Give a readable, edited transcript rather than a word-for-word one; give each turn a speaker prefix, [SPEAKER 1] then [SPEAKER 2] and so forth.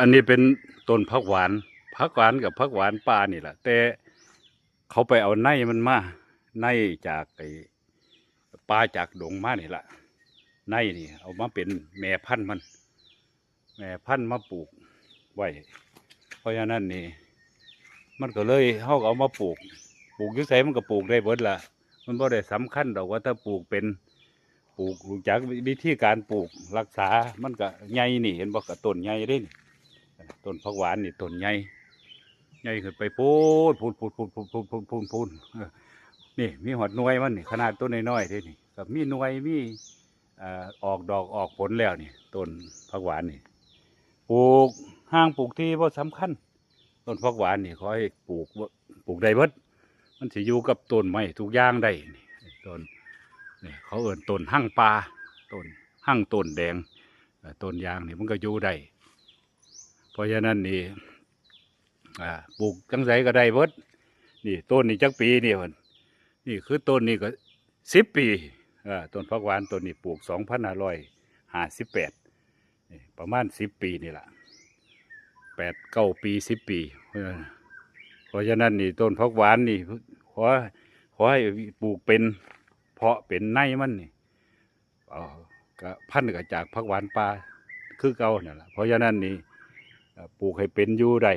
[SPEAKER 1] อันนี้เป็นต้นผักหวานกับผักหวานป่านี่แหละแต่เขาไปเอาในมันมาในจากไอ้ป่าจากดงมานี่แหละในนี่เอามาเป็นแม่พันธุ์มาปลูกไว้เพราะฉะนั้นนี่มันก็เลยเขาเอามาปลูกอยู่ไสมันก็ปลูกได้เบิดละมันบ่ได้สำคัญดอกว่าถ้าปลูกเป็นรู้จักวิธีการปลูกรักษามันก็ใหญ่นี่เห็นบ่ก็ต้นใหญ่เด้นี่ต้นผักหวานนี่ต้นใหญ่ขึ้นไปพูนนี่มีหอดหน่วยมันนี่ขนาดต้นน้อยๆเด้นี่กับมีหน่วยมีออกดอกออกผลแล้วนี่ต้นผักหวานนี่ปลูกห้างปลูกที่บ่สำคัญต้นผักหวานนี่ขอให้ปลูกได้เบิดมันสิอยู่กับต้นไม้ทุกอย่างได้นี่ต้นนี่เขาเอิ้นต้นหั่งปลาต้นหั่งต้นแดงต้นยางนี่มันก็อยู่ได้เพราะฉะนั้นนี่ปลูกจังไสก็ได้เบิดนี่ต้นนี่จักปีนี่มันนี่คือต้นนี่ก็10 ปีต้นผักหวานต้นนี้ปลูก2558ประมาณ10 ปีนี่แหละ8-9 ปี10 ปีเพราะฉะนั้นนี่ต้นผักหวานนี่ขอให้ปลูกเป็นเพาะเป็นในมันนี่ก็พันธุ์ก็จากผักหวานป่าคือเก่านั่นแหละเพราะฉะนั้นนี่ปลูกให้เป็นอยู่ได้